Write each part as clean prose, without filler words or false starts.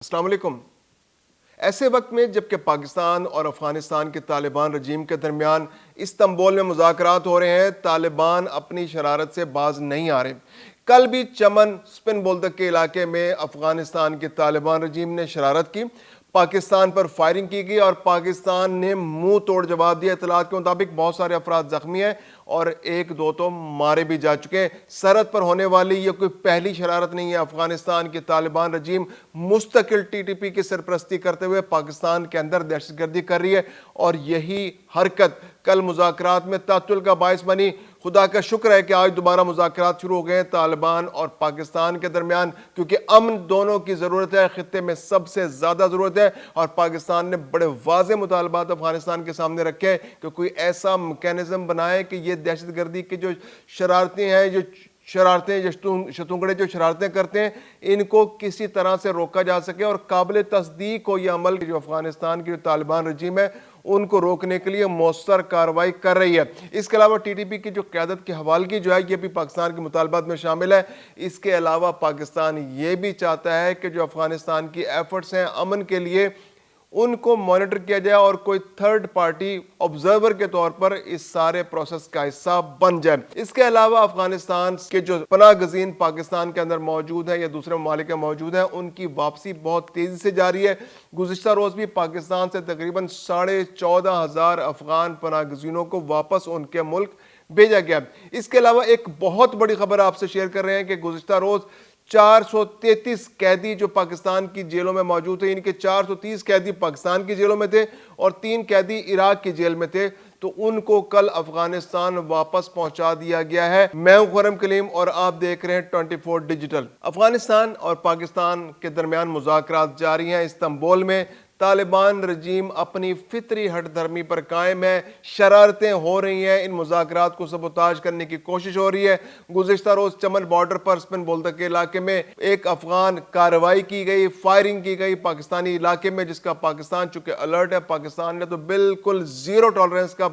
السلام علیکم۔ ایسے وقت میں جبکہ پاکستان اور افغانستان کے طالبان رجیم کے درمیان استنبول میں مذاکرات ہو رہے ہیں، طالبان اپنی شرارت سے باز نہیں آ رہے۔ کل بھی چمن سپن بولدک کے علاقے میں افغانستان کے طالبان رجیم نے شرارت کی، پاکستان پر فائرنگ کی گئی اور پاکستان نے منہ توڑ جواب دیا۔ اطلاعات کے مطابق بہت سارے افراد زخمی ہیں اور ایک دو تو مارے بھی جا چکے ہیں۔ سرحد پر ہونے والی یہ کوئی پہلی شرارت نہیں ہے۔ افغانستان کی طالبان رجیم مستقل ٹی ٹی پی کی سرپرستی کرتے ہوئے پاکستان کے اندر دہشت گردی کر رہی ہے اور یہی حرکت کل مذاکرات میں تعطل کا باعث بنی۔ خدا کا شکر ہے کہ آج دوبارہ مذاکرات شروع ہو گئے ہیں طالبان اور پاکستان کے درمیان، کیونکہ امن دونوں کی ضرورت ہے، خطے میں سب سے زیادہ ضرورت ہے، اور پاکستان نے بڑے واضح مطالبات افغانستان کے سامنے رکھے کہ کوئی ایسا میکینزم بنائے کہ یہ دہشت گردی کی جو شرارتیں ہیں، شتونگڑے جو شرارتیں کرتے ہیں، ان کو کسی طرح سے روکا جا سکے اور قابل تصدیق ہو یہ عمل جو افغانستان کی جو طالبان رجیم ہے ان کو روکنے کے لیے مؤثر کارروائی کر رہی ہے۔ اس کے علاوہ ٹی ٹی پی کی جو قیادت کی حوالگی جو ہے یہ بھی پاکستان کے مطالبات میں شامل ہے۔ اس کے علاوہ پاکستان یہ بھی چاہتا ہے کہ جو افغانستان کی ایفرٹس ہیں امن کے لیے ان کو مانیٹر کیا جائے اور کوئی تھرڈ پارٹی آبزرور کے طور پر اس سارے پروسیس کا حصہ بن جائے۔ اس کے علاوہ افغانستان کے جو پناہ گزین پاکستان کے اندر موجود ہیں یا دوسرے ممالک میں موجود ہیں ان کی واپسی بہت تیزی سے جاری ہے۔ گزشتہ روز بھی پاکستان سے تقریباً 14,500 افغان پناہ گزینوں کو واپس ان کے ملک بھیجا گیا۔ اس کے علاوہ ایک بہت بڑی خبر آپ سے شیئر کر رہے ہیں کہ گزشتہ روز 433 قیدی جو پاکستان کی جیلوں میں موجود تھے، ان کے 430 قیدی پاکستان کی جیلوں میں تھے اور 3 قیدی عراق کی جیل میں تھے، تو ان کو کل افغانستان واپس پہنچا دیا گیا ہے۔ میں ہوں خرم کلیم اور آپ دیکھ رہے ہیں 24 ڈیجیٹل۔ افغانستان اور پاکستان کے درمیان مذاکرات جاری ہیں۔ استنبول میں طالبان رجیم اپنی فطری ہٹ دھرمی پر قائم ہے، شرارتیں ہو رہی ہیں، ان مذاکرات کو سبوتاژ کرنے کی کوشش ہو رہی ہے۔ گزشتہ روز چمن بارڈر پر سپن بولدک کے علاقے میں ایک افغان کارروائی کی گئی، فائرنگ کی گئی پاکستانی علاقے میں، جس کا پاکستان چونکہ الرٹ ہے، پاکستان نے تو بالکل زیرو ٹالرنس کا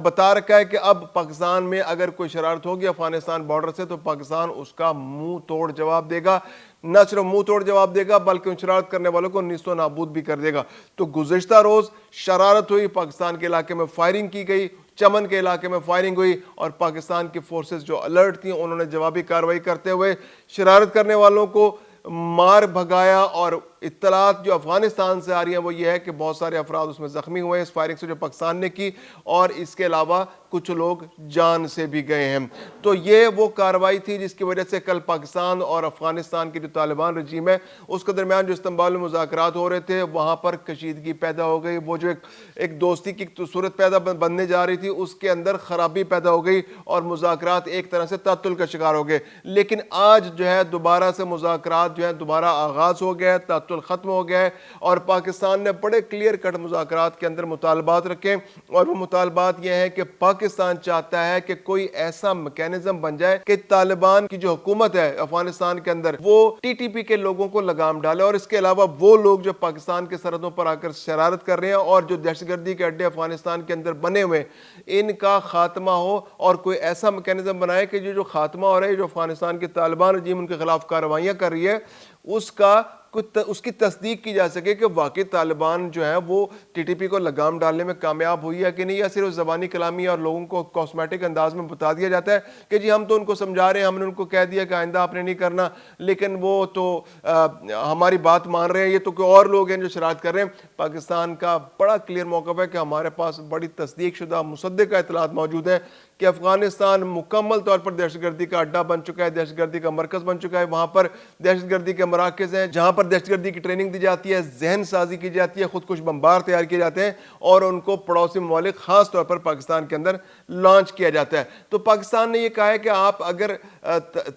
بتا رکھا ہے کہ اب پاکستان میں اگر کوئی شرارت ہوگی افغانستان بارڈر سے تو پاکستان اس کا منہ توڑ جواب دے گا، نہ صرف منہ توڑ جواب دے گا بلکہ ان شرارت کرنے والوں کو نیست و نابود بھی کر دے گا۔ تو گزشتہ روز شرارت ہوئی، پاکستان کے علاقے میں فائرنگ کی گئی، چمن کے علاقے میں فائرنگ ہوئی اور پاکستان کی فورسز جو الرٹ تھیں انہوں نے جوابی کارروائی کرتے ہوئے شرارت کرنے والوں کو مار بھگایا، اور اطلاعات جو افغانستان سے آ رہی ہیں وہ یہ ہے کہ بہت سارے افراد اس میں زخمی ہوئے اس فائرنگ سے جو پاکستان نے کی، اور اس کے علاوہ کچھ لوگ جان سے بھی گئے ہیں۔ تو یہ وہ کارروائی تھی جس کی وجہ سے کل پاکستان اور افغانستان کی جو طالبان رجیم ہے اس کے درمیان جو استنبول میں مذاکرات ہو رہے تھے وہاں پر کشیدگی پیدا ہو گئی۔ وہ جو ایک دوستی کی صورت پیدا بننے جا رہی تھی اس کے اندر خرابی پیدا ہو گئی اور مذاکرات ایک طرح سے تعطل کا شکار ہو گئے۔ لیکن آج جو ہے دوبارہ سے مذاکرات جو ہے دوبارہ آغاز ہو گیا ہے، تعطل ختم ہو گیا ہے، اور پاکستان نے بڑے کلیئر کٹ مذاکرات کے اندر مطالبات رکھے، اور وہ مطالبات یہ ہیں کہ پاکستان چاہتا ہے کہ کوئی ایسا میکینزم بن جائے کہ طالبان کی جو حکومت ہے افغانستان کے اندر وہ ٹی ٹی پی کے لوگوں کو لگام ڈالے، اور اس کے علاوہ وہ لوگ جو پاکستان کے سرحدوں پر آ کر شرارت کر رہے ہیں اور جو دہشت گردی کے اڈے افغانستان کے اندر بنے ہوئے ان کا خاتمہ ہو، اور کوئی ایسا میکینزم بنائے کہ جو خاتمہ ہو رہا ہے، جو افغانستان کے طالبان رجیم ان کے خلاف کارروائیاں کر رہی ہے اس کی تصدیق کی جا سکے کہ واقعی طالبان جو ہے وہ ٹی ٹی پی کو لگام ڈالنے میں کامیاب ہوئی ہے کہ نہیں، یا صرف زبانی کلامی اور لوگوں کو کاسمیٹک انداز میں بتا دیا جاتا ہے کہ جی ہم تو ان کو سمجھا رہے ہیں، ہم نے ان کو کہہ دیا کہ آئندہ آپ نے نہیں کرنا، لیکن وہ تو ہماری بات مان رہے ہیں، یہ تو کوئی اور لوگ ہیں جو شرارت کر رہے ہیں۔ پاکستان کا بڑا کلیئر موقف ہے کہ ہمارے پاس بڑی تصدیق شدہ مصدقہ اطلاعات موجود ہیں کہ افغانستان مکمل طور پر دہشت گردی کا اڈا بن چکا ہے، دہشت گردی کا مرکز بن چکا ہے۔ وہاں پر دہشت گردی کے مراکز ہیں جہاں پر دہشت گردی کی ٹریننگ دی جاتی ہے، ذہن سازی کی جاتی ہے، خود کش بمبار تیار کیے جاتے ہیں اور ان کو پڑوسی ممالک خاص طور پر پاکستان کے اندر لانچ کیا جاتا ہے۔ تو پاکستان نے یہ کہا ہے کہ آپ اگر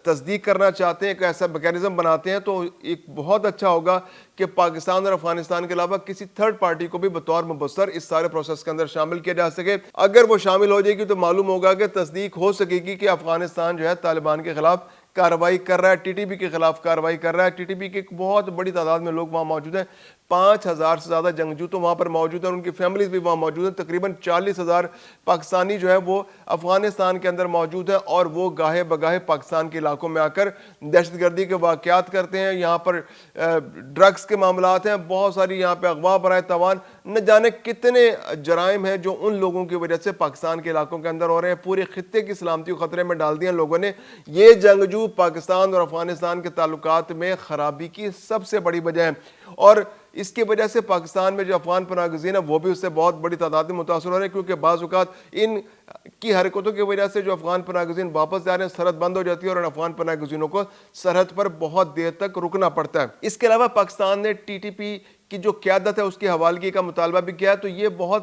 تصدیق کرنا چاہتے ہیں کہ ایسا میکینزم بناتے ہیں تو ایک بہت اچھا ہوگا کہ پاکستان اور افغانستان کے علاوہ کسی تھرڈ پارٹی کو بھی بطور مبصر اس سارے پروسیس کے اندر شامل کیا جا سکے۔ اگر وہ شامل ہو جائے گی تو معلوم ہوگا کہ تصدیق ہو سکے گی کہ افغانستان جو ہے طالبان کے خلاف کارروائی کر رہا ہے، ٹی ٹی پی کے خلاف کارروائی کر رہا ہے۔ ٹی ٹی پی کی ایک بہت بڑی تعداد میں لوگ وہاں موجود ہیں۔ 5,000 سے زیادہ جنگجو تو وہاں پر موجود ہیں، ان کی فیملیز بھی وہاں موجود ہیں۔ تقریباً 40,000 پاکستانی جو ہے وہ افغانستان کے اندر موجود ہیں، اور وہ گاہے بگاہے پاکستان کے علاقوں میں آ کر دہشت گردی کے واقعات کرتے ہیں۔ یہاں پر ڈرگز کے معاملات ہیں، بہت ساری یہاں پہ اغوا برائے تاوان، نہ جانے کتنے جرائم ہیں جو ان لوگوں کی وجہ سے پاکستان کے علاقوں کے اندر ہو رہے ہیں۔ پورے خطے کی سلامتی کو خطرے میں ڈال دیا لوگوں نے۔ یہ جنگجو پاکستان اور افغانستان کے تعلقات میں خرابی کی سب سے بڑی وجہ ہے، اور اس کی وجہ سے پاکستان میں جو افغان پناہ گزین ہیں وہ بھی اس سے بہت بڑی تعداد میں متاثر ہو رہے ہیں، کیونکہ بعض اوقات ان کی حرکتوں کی وجہ سے جو افغان پناہ گزین واپس جا رہے ہیں سرحد بند ہو جاتی ہے، اور ان افغان پناہ گزینوں کو سرحد پر بہت دیر تک رکنا پڑتا ہے۔ اس کے علاوہ پاکستان نے ٹی ٹی پی کی جو قیادت ہے اس کی حوالگی کا مطالبہ بھی کیا ہے، تو یہ بہت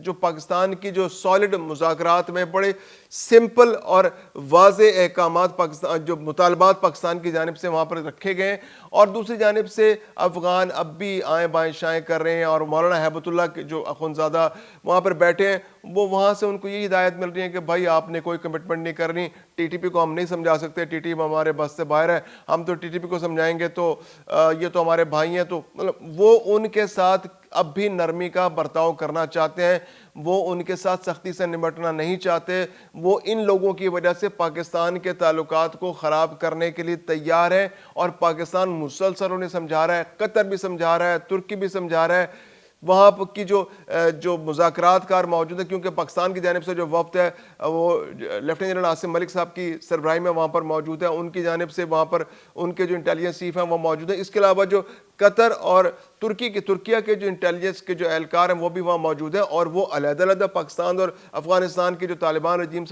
جو پاکستان کی جو سالڈ مذاکرات میں بڑے سمپل اور واضح احکامات پاکستان جو مطالبات پاکستان کی جانب سے وہاں پر رکھے گئے ہیں، اور دوسری جانب سے افغان اب بھی آئیں بائیں شائیں کر رہے ہیں، اور مولانا ہیبت اللہ کے جو اخوندزادہ وہاں پر بیٹھے ہیں، وہ وہاں سے ان کو یہی ہدایت مل رہی ہے کہ بھائی آپ نے کوئی کمٹمنٹ نہیں کرنی، ٹی ٹی پی کو ہم نہیں سمجھا سکتے، ٹی ٹی پی ہمارے بس سے باہر ہے، ہم تو ٹی ٹی پی کو سمجھائیں گے تو یہ تو ہمارے بھائی ہیں، تو مطلب وہ ان کے ساتھ اب بھی نرمی کا برتاؤ کرنا چاہتے ہیں، وہ ان کے ساتھ سختی سے نمٹنا نہیں چاہتے، وہ ان لوگوں کی وجہ سے پاکستان کے تعلقات کو خراب کرنے کے لیے تیار ہے، اور پاکستان مسلسل انہیں سمجھا رہا ہے، قطر بھی سمجھا رہا ہے، ترکی بھی سمجھا رہا ہے، وہاں کی جو مذاکرات کار موجود ہے، کیونکہ پاکستان کی جانب سے جو وفد ہے وہ لیفٹیننٹ جنرل عاصم ملک صاحب کی سربراہی میں وہاں پر موجود ہے، ان کی جانب سے وہاں پر ان کے جو انٹیلیجنس چیف ہیں وہ موجود ہیں۔ اس کے علاوہ جو قطر اور ترکیہ کے جو انٹیلیجنس کے جو اہلکار ہیں وہ بھی وہاں موجود ہیں، اور وہ علیحدہ علیحدہ پاکستان اور افغانستان کے جو طالبان رجیم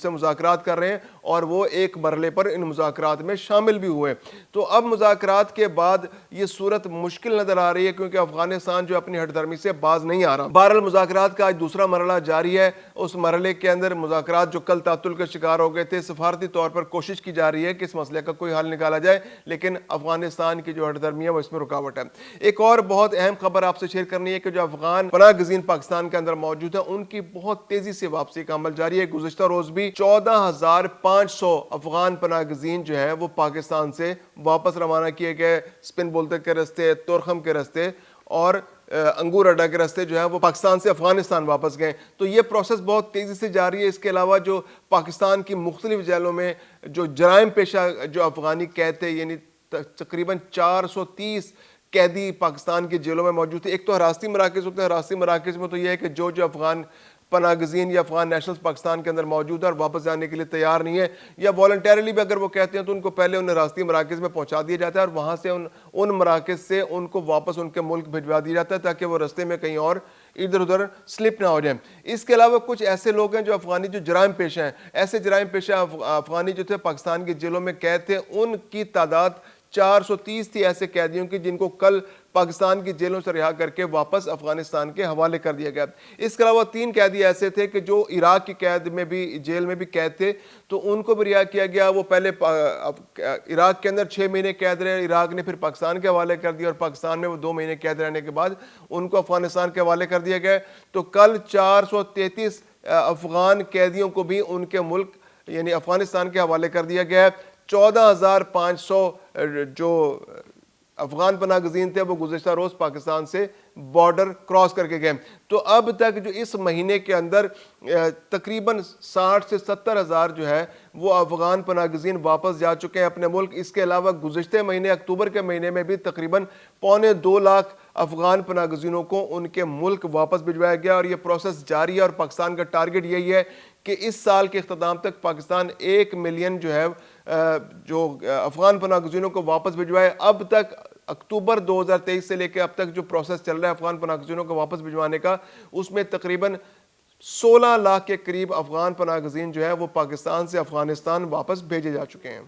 سے مذاکرات کر رہے ہیں، اور وہ ایک مرحلے پر ان مذاکرات میں شامل بھی ہوئے۔ تو اب مذاکرات کے بعد یہ صورت مشکل نظر آ رہی ہے، کیونکہ افغانستان جو اپنی ہٹ درمی سے باز نہیں آ رہا۔ بہرحال مذاکرات کا آج دوسرا مرحلہ جاری ہے، اس مرحلے کے اندر مذاکرات جو کل تعطل کے شکار ہو گئے تھے، سفارتی طور پر کوشش کی جا رہی ہے کہ اس مسئلے کا کوئی حل نکالا جائے، لیکن افغانستان کی جو ہٹ درمی ہے وہ اس میں رکاوٹ ہے۔ ایک اور بہت اہم خبر آپ سے شیئر کرنی ہے کہ جو افغان پناہ گزین پاکستان کے اندر موجود ہیں ان کی بہت تیزی سے واپسی کا عمل جاری ہے۔ گزشتہ روز بھی 14,500 افغان پناہ گزین جو ہے وہ پاکستان سے واپس روانہ کیے گئے، سپن بولتک کے رستے، تورخم کے رستے اور انگور اڈا کے رستے جو ہے وہ پاکستان سے افغانستان واپس گئے۔ تو یہ پروسیس بہت تیزی سے جاری ہے۔ اس کے علاوہ جو پاکستان کی مختلف جیلوں میں جو جرائم پیشہ جو افغانی قید تھے، یعنی تقریباً 430 قیدی پاکستان کی جیلوں میں موجود تھے۔ ایک تو حراستی مراکز ہوتے ہیں، حراستی مراکز میں تو یہ ہے کہ جو افغان پناہ گزین یا افغان نیشنلز پاکستان کے اندر موجود ہیں اور واپس جانے کے لیے تیار نہیں ہے، یا والنٹیرلی بھی اگر وہ کہتے ہیں تو ان کو پہلے ان حراستی مراکز میں پہنچا دیا جاتا ہے، اور وہاں سے ان مراکز سے ان کو واپس ان کے ملک بھجوا دیا جاتا ہے، تاکہ وہ رستے میں کہیں اور ادھر ادھر سلپ نہ ہو جائیں۔ اس کے علاوہ کچھ ایسے لوگ ہیں جو افغانی جو جرائم پیشہ ہیں، ایسے جرائم پیشہ افغانی جو تھے پاکستان کی جیلوں میں قید تھے، ان کی تعداد 430 تھی ایسے قیدیوں کی جن کو کل پاکستان کی جیلوں سے رہا کر کے واپس افغانستان کے حوالے کر دیا گیا۔ اس کے علاوہ 3 قیدی ایسے تھے کہ جو عراق کی قید میں بھی جیل میں بھی قید تھے، تو ان کو بھی رہا کیا گیا۔ وہ پہلے عراق کے اندر 6 مہینے قید رہے، عراق نے پھر پاکستان کے حوالے کر دیا، اور پاکستان میں وہ 2 مہینے قید رہنے کے بعد ان کو افغانستان کے حوالے کر دیا گیا۔ تو کل 433 افغان قیدیوں کو بھی ان کے ملک یعنی افغانستان کے حوالے کر دیا گیا ہے۔ 14,500 جو افغان پناہ گزین تھے وہ گزشتہ روز پاکستان سے بارڈر کراس کر کے گئے۔ تو اب تک جو اس مہینے کے اندر تقریباً 60 سے 70 ہزار جو ہے وہ افغان پناہ گزین واپس جا چکے ہیں اپنے ملک۔ اس کے علاوہ گزشتہ مہینے اکتوبر کے مہینے میں بھی تقریباً 1.25 لاکھ افغان پناہ گزینوں کو ان کے ملک واپس بھجوایا گیا، اور یہ پروسیس جاری ہے، اور پاکستان کا ٹارگٹ یہی ہے کہ اس سال کے اختتام تک پاکستان 1 ملین جو ہے جو افغان پناہ گزینوں کو واپس بھجوائے۔ اب تک اکتوبر 2023 سے لے کے اب تک جو پروسیس چل رہا ہے افغان پناہ گزینوں کو واپس بھجوانے کا، اس میں تقریباً 16 لاکھ کے قریب افغان پناہ گزین جو ہے وہ پاکستان سے افغانستان واپس بھیجے جا چکے ہیں۔